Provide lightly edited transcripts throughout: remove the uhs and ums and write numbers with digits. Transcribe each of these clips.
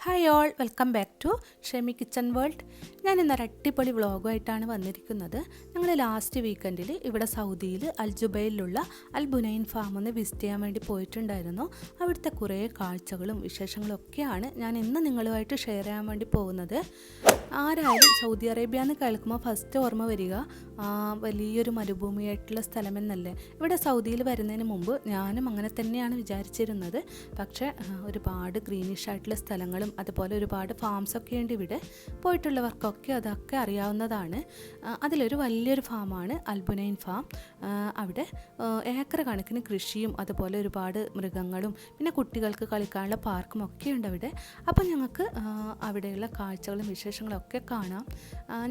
Hi all, welcome back to Shemi kitchen world. ഞാൻ ഇന്നൊരു അടിപൊളി വ്ളോഗുമായിട്ടാണ് വന്നിരിക്കുന്നത്. ഞങ്ങൾ ലാസ്റ്റ് വീക്കെൻഡിൽ ഇവിടെ സൗദിയിൽ അൽ ജുബൈലിലുള്ള അൽ ബുനൈൻ ഫാം ഒന്ന് വിസിറ്റ് ചെയ്യാൻ വേണ്ടി പോയിട്ടുണ്ടായിരുന്നു. അവിടുത്തെ കുറേ കാഴ്ചകളും വിശേഷങ്ങളും ഒക്കെയാണ് ഞാൻ ഇന്ന് നിങ്ങളുമായിട്ട് ഷെയർ ചെയ്യാൻ വേണ്ടി പോകുന്നത്. ആരായാലും സൗദി അറേബ്യ എന്ന് കേൾക്കുമ്പോൾ ഫസ്റ്റ് ഓർമ്മ വരിക വലിയൊരു മരുഭൂമിയായിട്ടുള്ള സ്ഥലമെന്നല്ലേ. ഇവിടെ സൗദിയിൽ വരുന്നതിന് മുമ്പ് ഞാനും അങ്ങനെ തന്നെയാണ് വിചാരിച്ചിരുന്നത്. പക്ഷേ ഒരുപാട് ഗ്രീനിഷ് ആയിട്ടുള്ള സ്ഥലങ്ങളും അതുപോലെ ഒരുപാട് ഫാംസൊക്കെ ഉണ്ട് ഇവിടെ. പോയിട്ടുള്ളവർക്കൊക്കെ അതൊക്കെ അറിയാവുന്നതാണ്. അതിലൊരു വലിയൊരു ഫാമാണ് അൽ ബുനൈൻ ഫാം. അവിടെ ഏക്കർ കണക്കിന് കൃഷിയും അതുപോലെ ഒരുപാട് മൃഗങ്ങളും പിന്നെ കുട്ടികൾക്ക് കളിക്കാനുള്ള പാർക്കും ഒക്കെ ഉണ്ട് അവിടെ. അപ്പം ഞങ്ങൾക്ക് അവിടെയുള്ള കാഴ്ചകളും വിശേഷങ്ങളും ഒക്കെ കാണാം.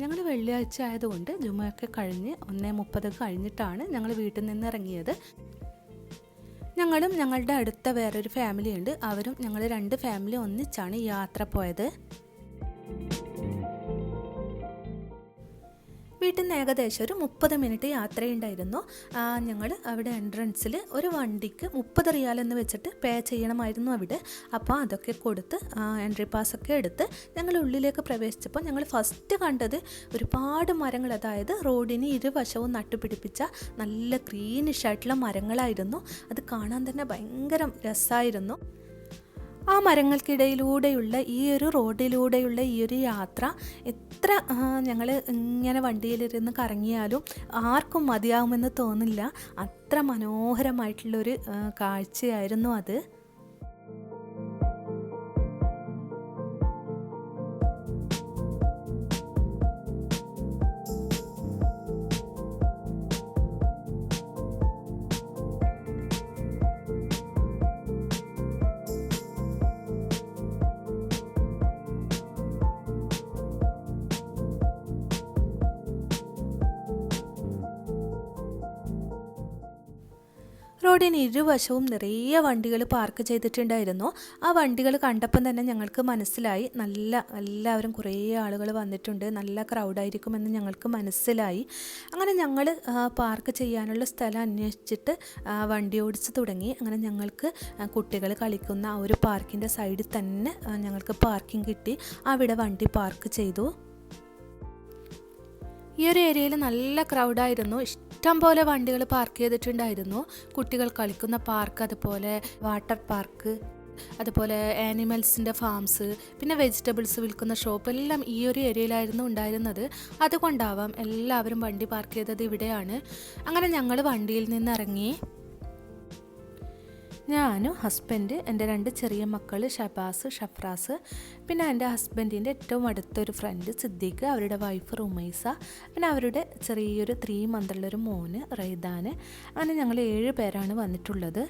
ഞങ്ങൾ വെള്ളിയാഴ്ച ആയതുകൊണ്ട് ജുമയൊക്കെ കഴിഞ്ഞ് 1:30 കഴിഞ്ഞിട്ടാണ് ഞങ്ങൾ വീട്ടിൽ നിന്ന് ഇറങ്ങിയത്. ഞങ്ങളും ഞങ്ങളുടെ അടുത്ത വേറൊരു ഫാമിലി ഉണ്ട്. അവരും ഞങ്ങൾ 2 ഫാമിലി ഒന്നിച്ചാണ് യാത്ര പോയത്. വീട്ടിൽ നിന്ന് ഏകദേശം ഒരു 30 മിനിറ്റ് യാത്രയുണ്ടായിരുന്നു. ഞങ്ങൾ അവിടെ എൻട്രൻസിൽ ഒരു വണ്ടിക്ക് 30 റിയാൽ എന്ന് വെച്ചിട്ട് പേ ചെയ്യണമായിരുന്നു അവിടെ. അപ്പോൾ അതൊക്കെ കൊടുത്ത് എൻട്രി പാസ്സൊക്കെ എടുത്ത് ഞങ്ങൾ ഉള്ളിലേക്ക് പ്രവേശിച്ചപ്പോൾ ഞങ്ങൾ ഫസ്റ്റ് കണ്ടത് ഒരുപാട് മരങ്ങൾ, അതായത് റോഡിന് ഇരുവശവും നട്ടുപിടിപ്പിച്ച നല്ല ഗ്രീനിഷ് ആയിട്ടുള്ള മരങ്ങളായിരുന്നു. അത് കാണാൻ തന്നെ ഭയങ്കര രസമായിരുന്നു. ആ മരങ്ങൾക്കിടയിലൂടെയുള്ള ഈ ഒരു റോഡിലൂടെയുള്ള ഈ ഒരു യാത്ര എത്ര ഞങ്ങൾ ഇങ്ങനെ വണ്ടിയിലിരുന്ന് കറങ്ങിയാലും ആർക്കും മതിയാവുമെന്ന് തോന്നില്ല. അത്ര മനോഹരമായിട്ടുള്ളൊരു കാഴ്ചയായിരുന്നു അത്. റോഡിന് ഇരുവശവും നിറയെ വണ്ടികൾ പാർക്ക് ചെയ്തിട്ടുണ്ടായിരുന്നു. ആ വണ്ടികൾ കണ്ടപ്പം തന്നെ ഞങ്ങൾക്ക് മനസ്സിലായി എല്ലാവരും കുറേ ആളുകൾ വന്നിട്ടുണ്ട്, നല്ല ക്രൗഡായിരിക്കുമെന്ന് ഞങ്ങൾക്ക് മനസ്സിലായി. അങ്ങനെ ഞങ്ങൾ പാർക്ക് ചെയ്യാനുള്ള സ്ഥലം അന്വേഷിച്ചിട്ട് വണ്ടി ഓടിച്ച് തുടങ്ങി. അങ്ങനെ ഞങ്ങൾക്ക് കുട്ടികൾ കളിക്കുന്ന ആ ഒരു പാർക്കിൻ്റെ സൈഡിൽ തന്നെ ഞങ്ങൾക്ക് പാർക്കിംഗ് കിട്ടി. അവിടെ വണ്ടി പാർക്ക് ചെയ്തു. ഈ ഒരു ഏരിയയിൽ നല്ല ക്രൗഡായിരുന്നു. ഇഷ്ടം പോലെ വണ്ടികൾ പാർക്ക് ചെയ്തിട്ടുണ്ടായിരുന്നു. കുട്ടികൾ കളിക്കുന്ന പാർക്ക്, അതുപോലെ വാട്ടർ പാർക്ക്, അതുപോലെ ആനിമൽസിൻ്റെ ഫാംസ്, പിന്നെ വെജിറ്റബിൾസ് വിൽക്കുന്ന ഷോപ്പ് എല്ലാം ഈ ഒരു ഏരിയയിലായിരുന്നു ഉണ്ടായിരുന്നത്. അതുകൊണ്ടാവാം എല്ലാവരും വണ്ടി പാർക്ക് ചെയ്തത് ഇവിടെയാണ്. അങ്ങനെ ഞങ്ങൾ വണ്ടിയിൽ നിന്ന് ഇറങ്ങി. ഞാനും ഹസ്ബൻഡ്, എൻ്റെ 2 ചെറിയ മക്കൾ ഷബാസ്, ഷഫ്രാസ്, പിന്നെ എൻ്റെ ഹസ്ബൻഡിൻ്റെ ഏറ്റവും അടുത്തൊരു ഫ്രണ്ട് സിദ്ദീഖ്, അവരുടെ വൈഫ് റുമൈസ, പിന്നെ അവരുടെ ചെറിയൊരു 3 മന്തുള്ളൊരു മോന് റൈദാൻ. അങ്ങനെ ഞങ്ങൾ 7 പേരാണ് വന്നിട്ടുള്ളത്.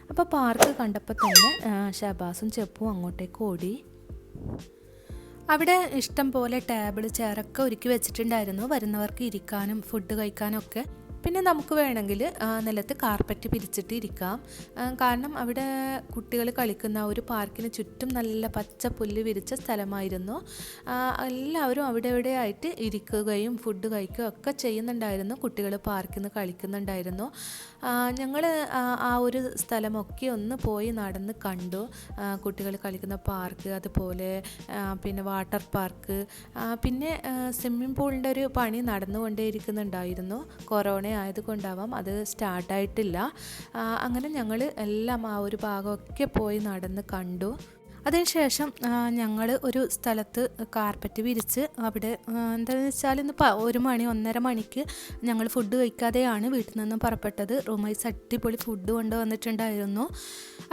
അപ്പോൾ പാർക്ക് കണ്ടപ്പോൾ തന്നെ ഷബാസും ചെപ്പും അങ്ങോട്ടേക്ക് ഓടി. അവിടെ ഇഷ്ടം പോലെ ടേബിൾ ചെയറൊക്കെ ഒരുക്കി വെച്ചിട്ടുണ്ടായിരുന്നു വരുന്നവർക്ക് ഇരിക്കാനും ഫുഡ് കഴിക്കാനും ഒക്കെ. പിന്നെ നമുക്ക് വേണമെങ്കിൽ നിലത്ത് കാർപ്പറ്റ് പിരിച്ചിട്ട് ഇരിക്കാം. കാരണം അവിടെ കുട്ടികൾ കളിക്കുന്ന ഒരു പാർക്കിന് ചുറ്റും നല്ല പച്ച പുല്ല് വിരിച്ച സ്ഥലമായിരുന്നു. എല്ലാവരും അവിടെ ആയിട്ട് ഇരിക്കുകയും ഫുഡ് കഴിക്കുകയും ഒക്കെ ചെയ്യുന്നുണ്ടായിരുന്നു. കുട്ടികൾ പാർക്കിൽ നിന്ന് കളിക്കുന്നുണ്ടായിരുന്നു. ഞങ്ങൾ ആ ഒരു സ്ഥലമൊക്കെ ഒന്ന് പോയി നടന്ന് കണ്ടു. കുട്ടികൾ കളിക്കുന്ന പാർക്ക്, അതുപോലെ പിന്നെ വാട്ടർ പാർക്ക്, പിന്നെ സ്വിമ്മിംഗ് പൂളിൻ്റെ ഒരു പണി നടന്നുകൊണ്ടേയിരിക്കുന്നുണ്ടായിരുന്നു. കൊറോണ ആയതുകൊണ്ടാവാം അത് സ്റ്റാർട്ടായിട്ടില്ല. അങ്ങനെ ഞങ്ങൾ എല്ലാം ആ ഒരു ഭാഗമൊക്കെ പോയി നടന്ന് കണ്ടു. അതിനുശേഷം ഞങ്ങൾ ഒരു സ്ഥലത്ത് കാർപ്പറ്റ് വിരിച്ച് അവിടെ എന്താണെന്ന് വെച്ചാൽ ഇന്ന് 1 മണി 1:30 മണിക്ക് ഞങ്ങൾ ഫുഡ് കഴിക്കാതെയാണ് വീട്ടിൽ നിന്നും പുറപ്പെട്ടത്. റൂമൈസ് അടിപൊളി ഫുഡ് കൊണ്ടുവന്നിട്ടുണ്ടായിരുന്നു.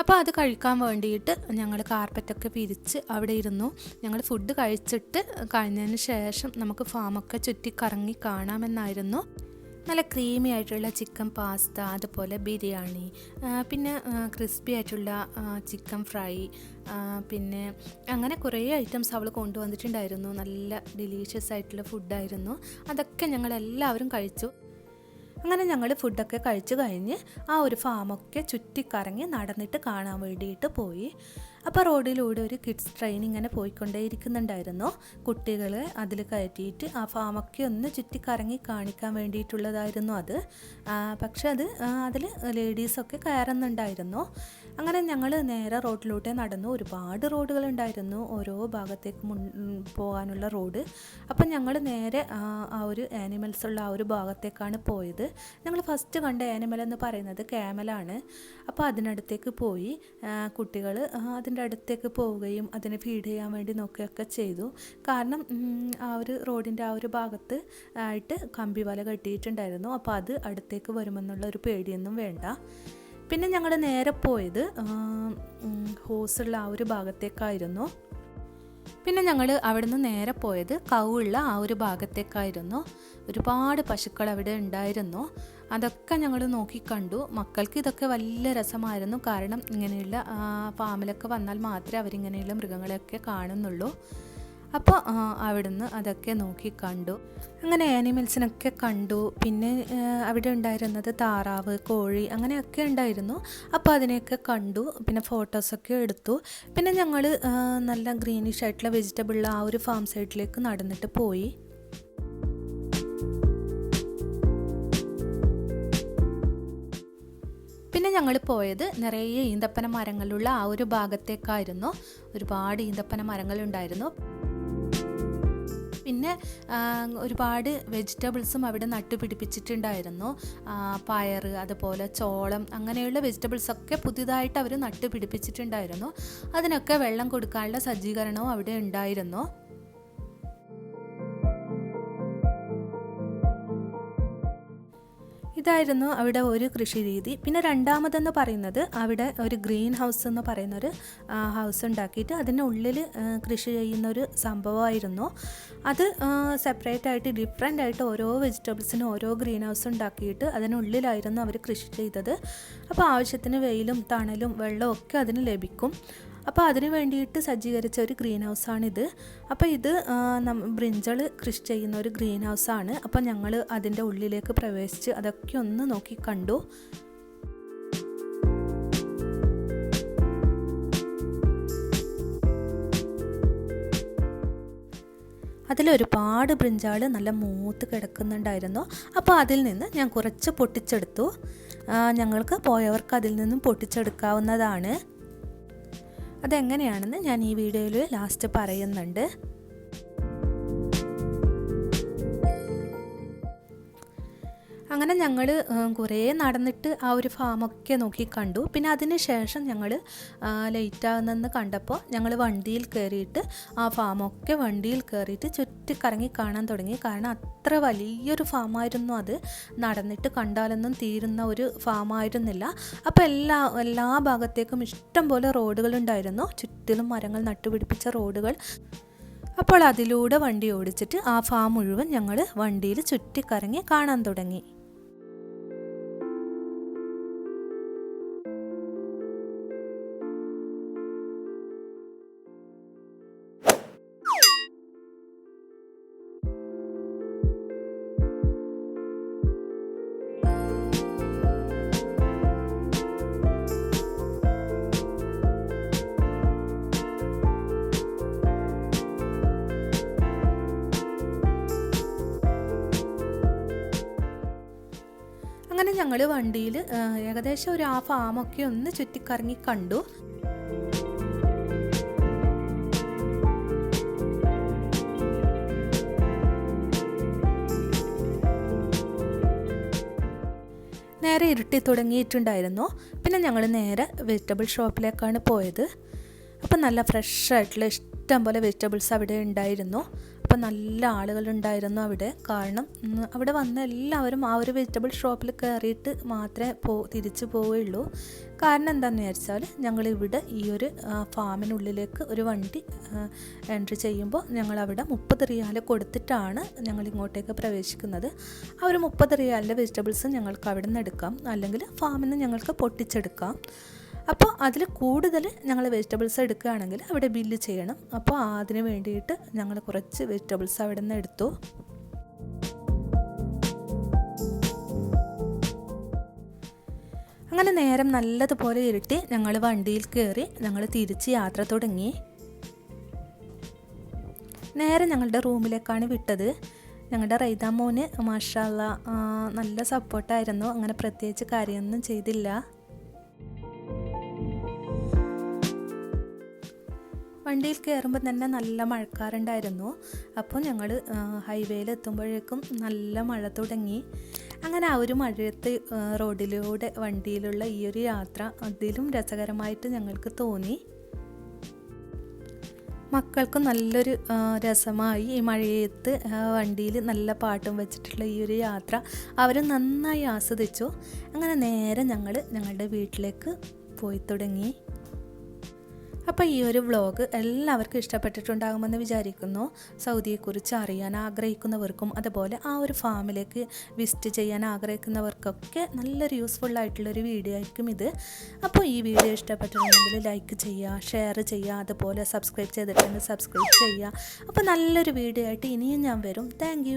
അപ്പോൾ അത് കഴിക്കാൻ വേണ്ടിയിട്ട് ഞങ്ങൾ കാർപ്പറ്റൊക്കെ വിരിച്ച് അവിടെ ഇരുന്നു. ഞങ്ങൾ ഫുഡ് കഴിച്ചിട്ട് കഴിഞ്ഞതിന് ശേഷം നമുക്ക് ഫാമൊക്കെ ചുറ്റി കറങ്ങി കാണാമെന്നായിരുന്നു. നല്ല ക്രീമി ആയിട്ടുള്ള ചിക്കൻ പാസ്ത, അതുപോലെ ബിരിയാണി, പിന്നെ ക്രിസ്പി ആയിട്ടുള്ള ചിക്കൻ ഫ്രൈ, പിന്നെ അങ്ങനെ കുറേ ഐറ്റംസ് അവൾ കൊണ്ടുവന്നിട്ടുണ്ടായിരുന്നു. നല്ല ഡിലീഷ്യസ് ആയിട്ടുള്ള ഫുഡായിരുന്നു. അതൊക്കെ ഞങ്ങളെല്ലാവരും കഴിച്ചു. അങ്ങനെ ഞങ്ങൾ ഫുഡൊക്കെ കഴിച്ച് കഴിഞ്ഞ് ആ ഒരു ഫാമൊക്കെ ചുറ്റിക്കറങ്ങി നടന്നിട്ട് കാണാൻ വേണ്ടിയിട്ട് പോയി. അപ്പോൾ റോഡിലൂടെ ഒരു കിഡ്സ് ട്രെയിൻ ഇങ്ങനെ പോയിക്കൊണ്ടേയിരിക്കുന്നുണ്ടായിരുന്നു. കുട്ടികളെ അതിൽ കയറ്റിയിട്ട് ആ ഫാമൊക്കെ ഒന്ന് ചുറ്റിക്കറങ്ങി കാണിക്കാൻ വേണ്ടിയിട്ടുള്ളതായിരുന്നു അത്. പക്ഷെ അതിൽ ലേഡീസൊക്കെ കയറുന്നുണ്ടായിരുന്നു. അങ്ങനെ ഞങ്ങൾ നേരെ റോഡിലൂടെ നടന്നു. ഒരുപാട് റോഡുകളുണ്ടായിരുന്നു ഓരോ ഭാഗത്തേക്ക് പോകാനുള്ള റോഡ്. അപ്പം ഞങ്ങൾ നേരെ ആ ഒരു ആനിമൽസ് ഉള്ള ആ ഒരു ഭാഗത്തേക്കാണ് പോയത്. ഞങ്ങൾ ഫസ്റ്റ് കണ്ട ആനിമൽ എന്ന് പറയുന്നത് ക്യാമലാണ്. അപ്പോൾ അതിനടുത്തേക്ക് പോയി കുട്ടികൾ അതിൻ്റെ അടുത്തേക്ക് പോവുകയും അതിനെ ഫീഡ് ചെയ്യാൻ വേണ്ടി നോക്കുകയൊക്കെ ചെയ്തു. കാരണം ആ ഒരു റോഡിൻ്റെ ആ ഒരു ഭാഗത്ത് ആയിട്ട് കമ്പി വല കെട്ടിയിട്ടുണ്ടായിരുന്നു. അപ്പോൾ അത് അടുത്തേക്ക് വരുമെന്നുള്ള ഒരു പേടിയൊന്നും വേണ്ട. പിന്നെ ഞങ്ങൾ നേരെ പോയത് ഹോസുള്ള ആ ഒരു ഭാഗത്തേക്കായിരുന്നു. പിന്നെ ഞങ്ങൾ അവിടെ നിന്ന് നേരെ പോയത് കൗള്ള ആ ഒരു ഭാഗത്തേക്കായിരുന്നു. ഒരുപാട് പശുക്കൾ അവിടെ ഉണ്ടായിരുന്നു. അതൊക്കെ ഞങ്ങൾ നോക്കിക്കണ്ടു. മക്കൾക്ക് ഇതൊക്കെ വലിയ രസമായിരുന്നു. കാരണം ഇങ്ങനെയുള്ള ഫാമിലൊക്കെ വന്നാൽ മാത്രമേ അവരിങ്ങനെയുള്ള മൃഗങ്ങളെയൊക്കെ കാണുന്നുള്ളൂ. അപ്പോൾ അവിടുന്ന് അതൊക്കെ നോക്കി കണ്ടു. അങ്ങനെ ആനിമൽസിനൊക്കെ കണ്ടു. പിന്നെ അവിടെ ഉണ്ടായിരുന്നത് താറാവ്, കോഴി അങ്ങനെയൊക്കെ ഉണ്ടായിരുന്നു. അപ്പോൾ അതിനെയൊക്കെ കണ്ടു. പിന്നെ ഫോട്ടോസൊക്കെ എടുത്തു. പിന്നെ ഞങ്ങൾ നല്ല ഗ്രീനിഷ് ആയിട്ടുള്ള വെജിറ്റബിൾ ആ ഒരു ഫാം സൈഡിലേക്ക് നടന്നിട്ട് പോയി. പിന്നെ ഞങ്ങൾ പോയത് നിറയെ ഈന്തപ്പന മരങ്ങളുള്ള ആ ഒരു ഭാഗത്തേക്കായിരുന്നു. ഒരുപാട് ഈന്തപ്പന മരങ്ങളുണ്ടായിരുന്നു. പിന്നെ ഒരുപാട് വെജിറ്റബിൾസും അവിടെ നട്ടുപിടിപ്പിച്ചിട്ടുണ്ടായിരുന്നു. പയർ, അതുപോലെ ചോളം, അങ്ങനെയുള്ള വെജിറ്റബിൾസൊക്കെ പുതിയതായിട്ട് അവർ നട്ടുപിടിപ്പിച്ചിട്ടുണ്ടായിരുന്നു. അതിനൊക്കെ വെള്ളം കൊടുക്കാനുള്ള സജ്ജീകരണവും അവിടെ ഉണ്ടായിരുന്നു. ഇതായിരുന്നു അവിടെ ഒരു കൃഷി രീതി. പിന്നെ രണ്ടാമതെന്ന് പറയുന്നത് അവിടെ ഒരു ഗ്രീൻ ഹൗസ് എന്ന് പറയുന്നൊരു ഹൗസ് ഉണ്ടാക്കിയിട്ട് അതിനുള്ളിൽ കൃഷി ചെയ്യുന്നൊരു സംഭവമായിരുന്നു. അത് സെപ്പറേറ്റ് ആയിട്ട് ഡിഫറെൻ്റ് ആയിട്ട് ഓരോ വെജിറ്റബിൾസിനും ഓരോ ഗ്രീൻ ഹൗസ് ഉണ്ടാക്കിയിട്ട് അതിനുള്ളിലായിരുന്നു അവർ കൃഷി ചെയ്തത്. അപ്പോൾ ആവശ്യത്തിന് വെയിലും തണലും വെള്ളവും ഒക്കെ അതിന് ലഭിക്കും. അപ്പോൾ അതിന് വേണ്ടിയിട്ട് സജ്ജീകരിച്ച ഒരു ഗ്രീൻ ഹൗസാണിത്. അപ്പോൾ ഇത് ബ്രിഞ്ചൾ കൃഷി ചെയ്യുന്ന ഒരു ഗ്രീൻ ഹൗസാണ്. അപ്പോൾ ഞങ്ങൾ അതിൻ്റെ ഉള്ളിലേക്ക് പ്രവേശിച്ച് അതൊക്കെ ഒന്ന് നോക്കി കണ്ടു. അതിലൊരുപാട് ബ്രിഞ്ചാൾ നല്ല മൂത്ത് കിടക്കുന്നുണ്ടായിരുന്നു. അപ്പോൾ അതിൽ നിന്ന് ഞാൻ കുറച്ച് പൊട്ടിച്ചെടുത്തു. ഞങ്ങൾക്ക് പോയവർക്ക് അതിൽ നിന്നും പൊട്ടിച്ചെടുക്കാവുന്നതാണ്. അതെങ്ങനെയാണെന്ന് ഞാൻ ഈ വീഡിയോയിൽ ലാസ്റ്റ് പറയുന്നുണ്ട്. അങ്ങനെ ഞങ്ങൾ കുറേ നടന്നിട്ട് ആ ഒരു ഫാമൊക്കെ നോക്കി കണ്ടു. പിന്നെ അതിന് ശേഷം ഞങ്ങൾ ലേറ്റാകുന്നെന്ന് കണ്ടപ്പോൾ ഞങ്ങൾ വണ്ടിയിൽ കയറിയിട്ട് ആ ഫാമൊക്കെ വണ്ടിയിൽ കയറിയിട്ട് ചുറ്റിക്കറങ്ങി കാണാൻ തുടങ്ങി. കാരണം അത്ര വലിയൊരു ഫാമായിരുന്നു അത്. നടന്നിട്ട് കണ്ടാലൊന്നും തീരുന്ന ഒരു ഫാമായിരുന്നില്ല. അപ്പോൾ എല്ലാ ഭാഗത്തേക്കും ഇഷ്ടം പോലെ റോഡുകളുണ്ടായിരുന്നു. ചുറ്റിലും മരങ്ങൾ നട്ടുപിടിപ്പിച്ച റോഡുകൾ. അപ്പോൾ അതിലൂടെ വണ്ടി ഓടിച്ചിട്ട് ആ ഫാം മുഴുവൻ ഞങ്ങൾ വണ്ടിയിൽ ചുറ്റിക്കറങ്ങി കാണാൻ തുടങ്ങി. അങ്ങനെ ഞങ്ങൾ വണ്ടിയിൽ ഏകദേശം ഒരു ആ ഫാമൊക്കെ ഒന്ന് ചുറ്റിക്കറങ്ങി കണ്ടു. നേരെ ഇരുട്ടി തുടങ്ങിയിട്ടുണ്ടായിരുന്നു. പിന്നെ ഞങ്ങൾ നേരെ വെജിറ്റബിൾ ഷോപ്പിലേക്കാണ് പോയത്. അപ്പം നല്ല ഫ്രഷായിട്ടുള്ള ഇഷ്ടം പോലെ വെജിറ്റബിൾസ് അവിടെ ഉണ്ടായിരുന്നു. അപ്പോൾ നല്ല ആളുകളുണ്ടായിരുന്നു അവിടെ. കാരണം അവിടെ വന്ന എല്ലാവരും ആ ഒരു വെജിറ്റബിൾ ഷോപ്പിൽ കയറിയിട്ട് മാത്രമേ തിരിച്ചു പോവുകയുള്ളൂ. കാരണം എന്താണെന്ന് വിചാരിച്ചാൽ ഞങ്ങളിവിടെ ഈ ഒരു ഫാമിനുള്ളിലേക്ക് ഒരു വണ്ടി എൻട്രി ചെയ്യുമ്പോൾ ഞങ്ങളവിടെ 30 റിയാൽ കൊടുത്തിട്ടാണ് ഞങ്ങൾ ഇങ്ങോട്ടേക്ക് പ്രവേശിക്കുന്നത്. ആ ഒരു 30 റിയാലിൻ്റെ വെജിറ്റബിൾസ് ഞങ്ങൾക്ക് അവിടെ നിന്ന് എടുക്കാം, അല്ലെങ്കിൽ ഫാമിൽ നിന്ന് ഞങ്ങൾക്ക് പൊട്ടിച്ചെടുക്കാം. അപ്പോൾ അതിൽ കൂടുതൽ ഞങ്ങൾ വെജിറ്റബിൾസ് എടുക്കുകയാണെങ്കിൽ അവിടെ ബില്ല് ചെയ്യണം. അപ്പോൾ അതിന് വേണ്ടിയിട്ട് ഞങ്ങൾ കുറച്ച് വെജിറ്റബിൾസ് അവിടെ നിന്ന് എടുത്തു. അങ്ങനെ നേരം നല്ലതുപോലെ ഇരുട്ടി ഞങ്ങൾ വണ്ടിയിൽ കയറി ഞങ്ങൾ തിരിച്ച് യാത്ര തുടങ്ങി. നേരെ ഞങ്ങളുടെ റൂമിലേക്കാണ് വിട്ടത്. ഞങ്ങളുടെ റൈദാ മോന് മാഷാ അല്ലാ നല്ല സപ്പോർട്ടായിരുന്നു. അങ്ങനെ പ്രത്യേകിച്ച് കാര്യമൊന്നും ചെയ്തില്ല. വണ്ടിയിൽ കയറുമ്പോൾ തന്നെ നല്ല മഴക്കാറുണ്ടായിരുന്നു. അപ്പോൾ ഞങ്ങൾ ഹൈവേയിൽ എത്തുമ്പോഴേക്കും നല്ല മഴ തുടങ്ങി. അങ്ങനെ ആ ഒരു മഴയത്ത് റോഡിലൂടെ വണ്ടിയിലുള്ള ഈ ഒരു യാത്ര അതിലും രസകരമായിട്ട് ഞങ്ങൾക്ക് തോന്നി. മക്കൾക്ക് നല്ലൊരു രസമായി ഈ മഴയത്ത് വണ്ടിയിൽ നല്ല പാട്ടും വെച്ചിട്ടുള്ള ഈ ഒരു യാത്ര അവർ നന്നായി ആസ്വദിച്ചു. അങ്ങനെ നേരെ ഞങ്ങളുടെ വീട്ടിലേക്ക് പോയി തുടങ്ങി. അപ്പോൾ ഈ ഒരു വ്ളോഗ് എല്ലാവർക്കും ഇഷ്ടപ്പെട്ടിട്ടുണ്ടാകുമെന്ന് വിചാരിക്കുന്നു. സൗദിയെക്കുറിച്ച് അറിയാൻ ആഗ്രഹിക്കുന്നവർക്കും അതുപോലെ ആ ഒരു ഫാമിലേക്ക് വിസിറ്റ് ചെയ്യാൻ ആഗ്രഹിക്കുന്നവർക്കൊക്കെ നല്ലൊരു യൂസ്ഫുൾ ആയിട്ടുള്ളൊരു വീഡിയോ ആയിരിക്കും ഇത്. അപ്പോൾ ഈ വീഡിയോ ഇഷ്ടപ്പെട്ടിട്ടുണ്ടെങ്കിൽ ലൈക്ക് ചെയ്യുക, ഷെയർ ചെയ്യുക, അതുപോലെ സബ്സ്ക്രൈബ് ചെയ്തിട്ടുണ്ടെങ്കിൽ സബ്സ്ക്രൈബ് ചെയ്യുക. അപ്പോൾ നല്ലൊരു വീഡിയോ ആയിട്ട് ഇനിയും ഞാൻ വരും. താങ്ക്